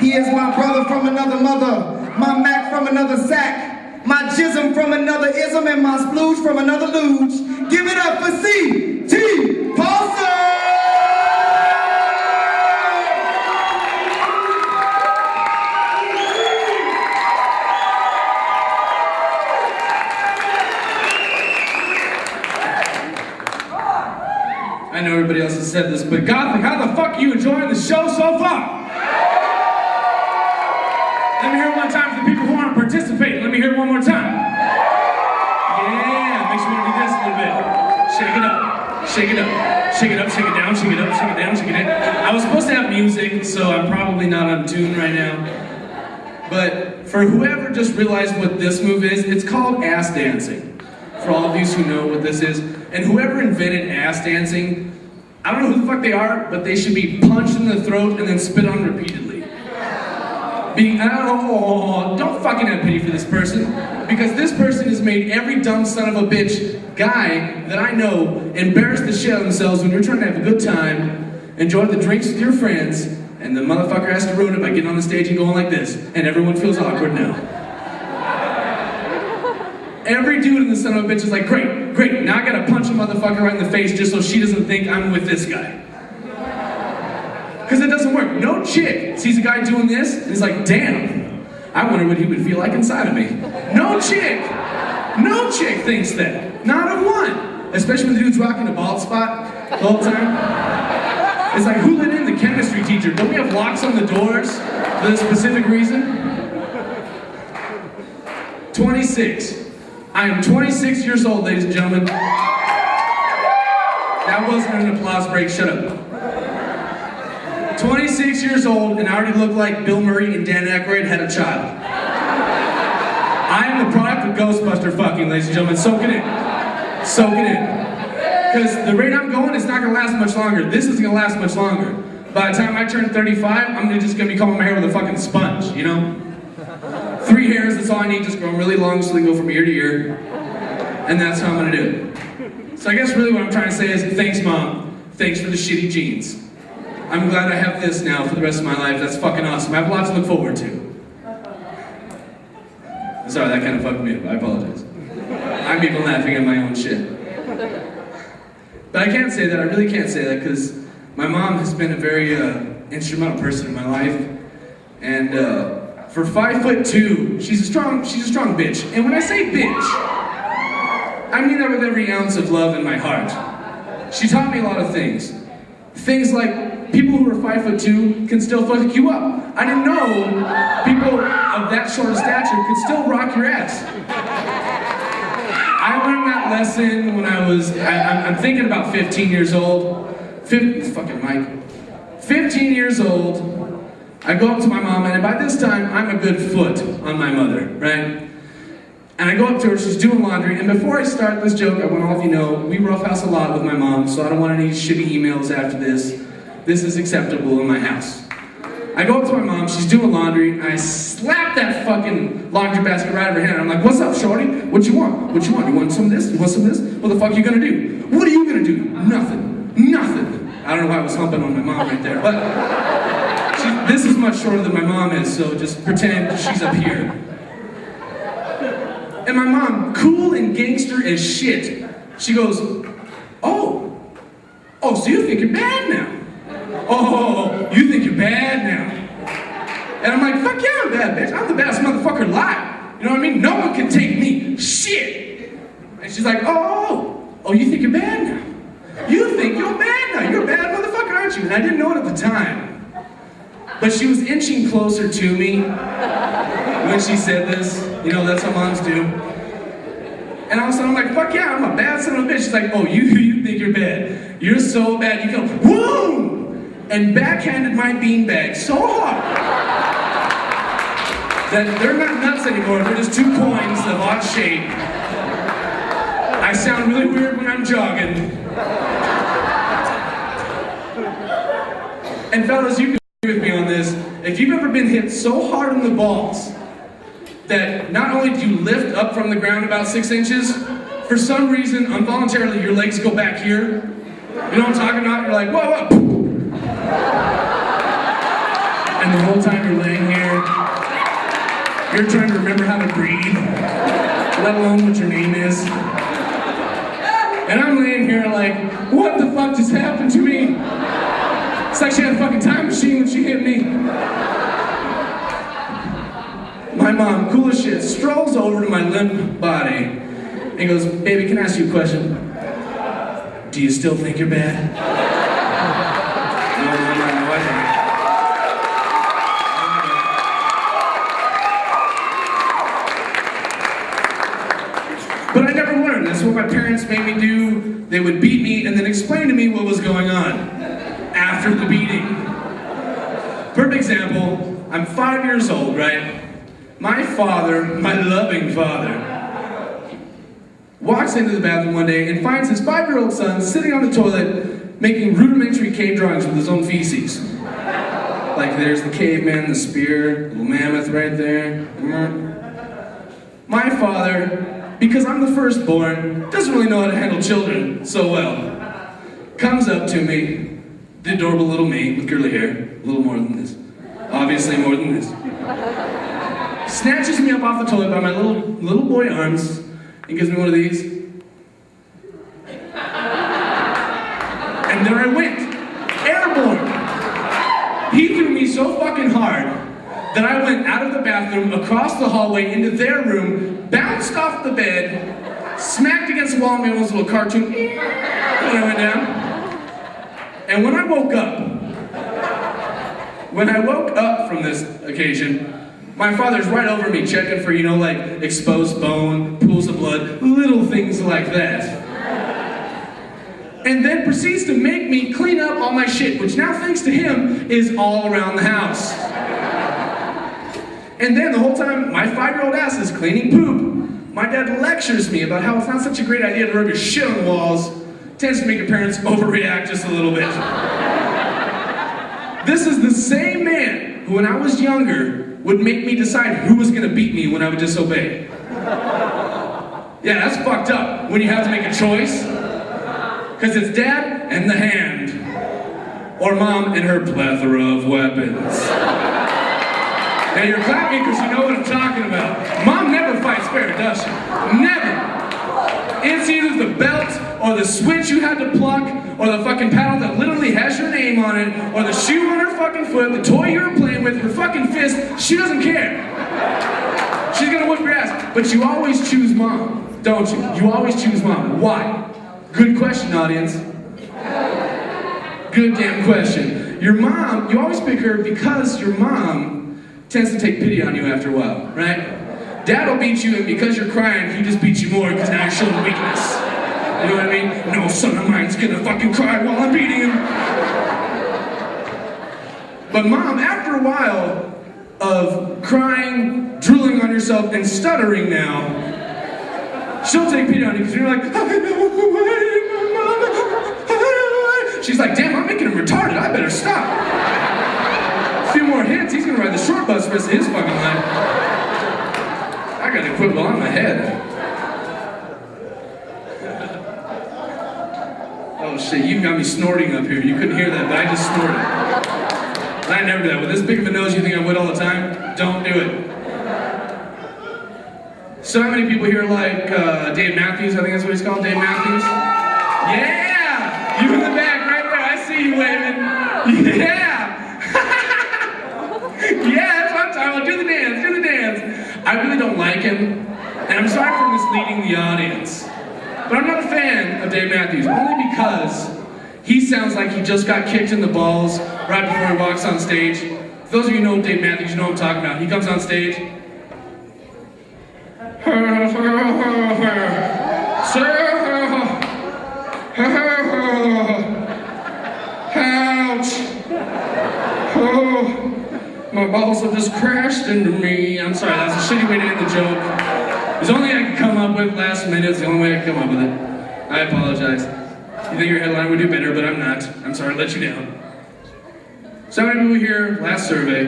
He is my brother from another mother, my Mac from another sack, my jism from another ism, and my splooge from another luge. Give it up for C.T. Polson! I know everybody else has said this, but Gothic, how the fuck are you enjoying the show so far? Let me hear it one time for the people who aren't participating. Let me hear it one more time. Yeah, makes me want to do this a little bit. Shake it up, shake it up, shake it up, shake it down, shake it up, shake it down, shake it down. I was supposed to have music, so I'm probably not on tune right now. But for whoever just realized what this move is, it's called ass dancing. For all of you who know what this is. And whoever invented ass dancing, I don't know who the fuck they are, but they should be punched in the throat and then spit on repeatedly. Don't fucking have pity for this person, because this person has made every dumb son of a bitch guy that I know embarrass the shit out of themselves when you're trying to have a good time, enjoy the drinks with your friends, and the motherfucker has to ruin it by getting on the stage and going like this, and everyone feels awkward now. Every dude in the son of a bitch is like, great, now I gotta punch a motherfucker right in the face just so she doesn't think I'm with this guy. Because it doesn't work. No chick sees a guy doing this and is like, damn, I wonder what he would feel like inside of me. No chick thinks that. Not a one. Especially when the dude's rocking a bald spot the whole time. It's like, who let in the chemistry teacher? Don't we have locks on the doors for this specific reason? 26. I am 26 years old, ladies and gentlemen. That wasn't an applause break, shut up. 26 years old, and I already look like Bill Murray and Dan Aykroyd had a child. I am the product of Ghostbuster fucking, ladies and gentlemen. Soak it in. Soak it in. Because the rate I'm going is not going to last much longer. This isn't going to last much longer. By the time I turn 35, I'm just going to be combing my hair with a fucking sponge, you know? 3 hairs, that's all I need, just grow them really long so they go from ear to ear. And that's how I'm gonna do it. So I guess really what I'm trying to say is, thanks Mom, thanks for the shitty jeans. I'm glad I have this now for the rest of my life, that's fucking awesome. I have a lot to look forward to. Sorry, that kind of fucked me up, I apologize. I'm even laughing at my own shit. But I can't say that, I really can't say that, because my mom has been a very instrumental person in my life. And for 5'2", she's a strong bitch. And when I say bitch, I mean that with every ounce of love in my heart. She taught me a lot of things. Things like people who are 5'2" can still fuck you up. I didn't know people of that short of stature could still rock your ass. I learned that lesson when I was, I'm thinking about 15 years old. 15 years old. I go up to my mom, and by this time, I'm a good foot on my mother, right? And I go up to her, she's doing laundry, and before I start this joke, I want all of you to know, we roughhouse a lot with my mom, so I don't want any shitty emails after this. This is acceptable in my house. I go up to my mom, she's doing laundry, and I slap that fucking laundry basket right out of her hand. I'm like, what's up, shorty? What you want? What you want? You want some of this? You want some of this? What the fuck are you gonna do? What are you gonna do? Nothing. I don't know why I was humping on my mom right there, but this is much shorter than my mom is, so just pretend she's up here. And my mom, cool and gangster as shit, she goes, oh, so you think you're bad now? Oh, you think you're bad now? And I'm like, fuck yeah, I'm bad, bitch. I'm the baddest motherfucker alive. You know what I mean? No one can take me. Shit. And she's like, oh, you think you're bad now? You think you're bad now? You're a bad motherfucker, aren't you? And I didn't know it at the time. But she was inching closer to me when she said this. You know, that's how moms do. And all of a sudden I'm like, fuck yeah, I'm a bad son of a bitch. She's like, oh, you think you're bad. You're so bad. You go, boom! And backhanded my beanbag so hard that they're not nuts anymore. They're just 2 coins of odd shape. I sound really weird when I'm jogging. And fellas, you can with me on this. If you've ever been hit so hard in the balls that not only do you lift up from the ground about 6 inches, for some reason, involuntarily, your legs go back here. You know what I'm talking about? You're like, whoa. And the whole time you're laying here, you're trying to remember how to breathe, let alone what your name is. And I'm laying here like, what the fuck just happened to me? It's like she had a fucking time machine when she hit me. My mom, cool as shit, strolls over to my limp body and goes, baby, can I ask you a question? Do you still think you're bad? No, I don't. But I never learned. That's what my parents made me do. They would beat me and then explain to me what was going on after the beating. Perfect example, I'm 5 years old, right? My father, my loving father, walks into the bathroom one day and finds his 5-year-old son sitting on the toilet making rudimentary cave drawings with his own feces. Like there's the caveman, the spear, little mammoth right there. My father, because I'm the firstborn, doesn't really know how to handle children so well. Comes up to me, the adorable little me with curly hair, a little more than this. Obviously more than this. Snatches me up off the toilet by my little boy arms and gives me one of these. And there I went, airborne. He threw me so fucking hard that I went out of the bathroom, across the hallway, into their room, bounced off the bed, smacked against the wall, made one of those little cartoon when I went down. And when I woke up from this occasion, my father's right over me checking for, like exposed bone, pools of blood, little things like that. And then proceeds to make me clean up all my shit, which now, thanks to him, is all around the house. And then the whole time my 5-year-old ass is cleaning poop, my dad lectures me about how it's not such a great idea to rub your shit on the walls. Tends to make your parents overreact just a little bit. This is the same man who, when I was younger, would make me decide who was gonna beat me when I would disobey. Yeah, that's fucked up when you have to make a choice. Because it's dad and the hand. Or mom and her plethora of weapons. Now you're clapping because you know what I'm talking about. Mom never fights fair, does she? Never. It's either the belt, or the switch you had to pluck, or the fucking paddle that literally has your name on it, or the shoe on her fucking foot, the toy you were playing with, her fucking fist. She doesn't care. She's gonna whip your ass. But you always choose mom, don't you? You always choose mom. Why? Good question, audience. Good damn question. Your mom, you always pick her because your mom tends to take pity on you after a while, right? Dad will beat you, and because you're crying, he just beats you more because now you're showing weakness. You know what I mean? No son of mine's gonna fucking cry while I'm beating him. But mom, after a while of crying, drooling on yourself, and stuttering now, she'll take pity on you because you're like, I know who I am, She's like, damn, I'm making him retarded, I better stop. A few more hits, he's gonna ride the short bus the rest of his fucking life. I gotta quit while I'm ahead. Oh shit, you got me snorting up here. You couldn't hear that, but I just snorted. I never do that. With this big of a nose, you think I would all the time? Don't do it. So how many people here like Dave Matthews? I think that's what he's called, Dave Matthews? Yeah! You in the back right there. I see you waving. Yeah! Yeah, that's what I'm talking about. Do the dance, do the dance. I really don't like him, and I'm sorry for misleading the audience. But I'm not a fan of Dave Matthews, only because he sounds like he just got kicked in the balls right before he walks on stage. For those of you who know Dave Matthews, you know what I'm talking about. He comes on stage. Ouch. Oh, my balls have just crashed into me. I'm sorry, that's a shitty way to end the joke. It's the only thing I can come up with last minute. It's the only way I can come up with it. I apologize. You think your headline would do better, but I'm not. I'm sorry to let you down. So how many people here, last survey,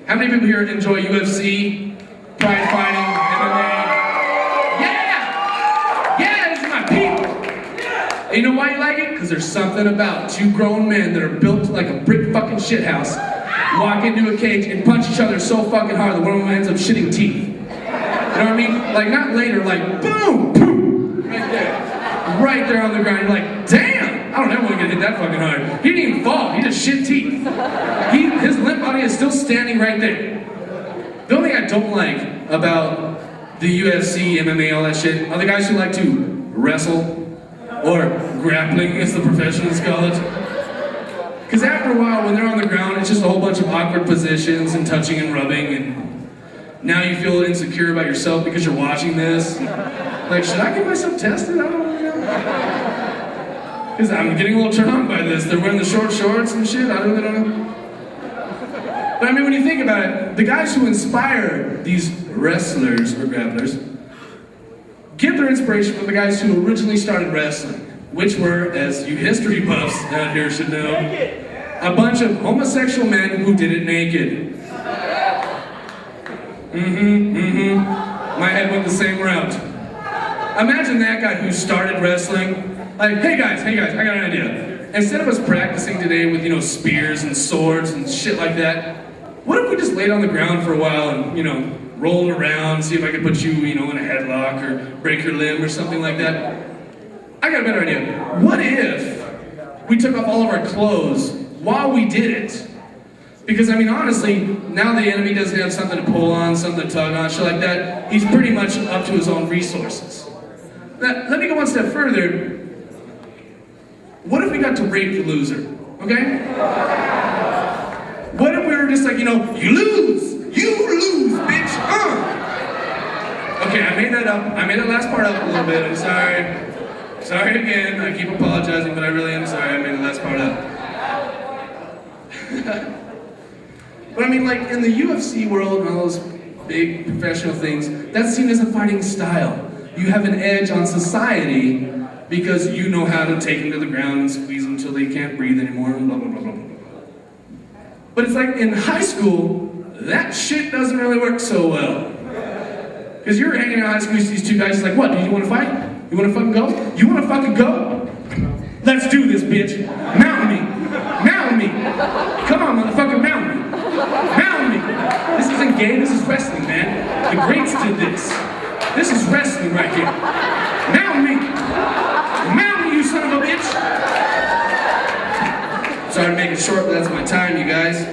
how many people here enjoy UFC, pride fighting, MMA? Yeah! Yeah, these are my people! And you know why you like it? Because there's something about two grown men that are built like a brick fucking shithouse walk into a cage and punch each other so fucking hard that one of them ends up shitting teeth. You know what I mean? Like, not later, like, boom, boom, right there. Right there on the ground. You're like, damn! I don't ever want to get hit that fucking hard. He didn't even fall, he just shit teeth. His limp body is still standing right there. The only thing I don't like about the UFC, MMA, all that shit, are the guys who like to wrestle, or grappling, as the professionals call it. Because after a while, when they're on the ground, it's just a whole bunch of awkward positions and touching and rubbing, and now you feel insecure about yourself because you're watching this. Like, should I get myself tested? I don't really know. Because I'm getting a little turned on by this. They're wearing the short shorts and shit. I really don't know. But I mean, when you think about it, the guys who inspire these wrestlers or grapplers get their inspiration from the guys who originally started wrestling, which were, as you history buffs out here should know, a bunch of homosexual men who did it naked. My head went the same route. Imagine that guy who started wrestling. Like, hey guys, I got an idea. Instead of us practicing today with, spears and swords and shit like that, what if we just laid on the ground for a while and, rolled around, see if I could put you, in a headlock or break your limb or something like that? I got a better idea. What if we took off all of our clothes while we did it? Because, honestly, now the enemy doesn't have something to pull on, something to tug on, shit like that. He's pretty much up to his own resources. Now, let me go one step further. What if we got to rape the loser, okay? What if we were just like, you lose, bitch, Okay, I made that up. I made that last part up a little bit, I'm sorry. Sorry again, I keep apologizing, but I really am sorry I made the last part up. But like in the UFC world and all those big professional things, that's seen as a fighting style. You have an edge on society because you know how to take them to the ground and squeeze them until they can't breathe anymore and blah, blah, blah, blah, blah. But it's like in high school, that shit doesn't really work so well. Because you're hanging out in high school with these two guys, it's like, what, do you want to fight? You want to fucking go? You want to fucking go? Let's do this, bitch. Mount me. Mount me. Come on, motherfucker, mount me. Mount me. This isn't gay, this is wrestling, man. The greats did this. This is wrestling right here. Mount me. Mount me, you son of a bitch. Sorry to make it short, but that's my time, you guys.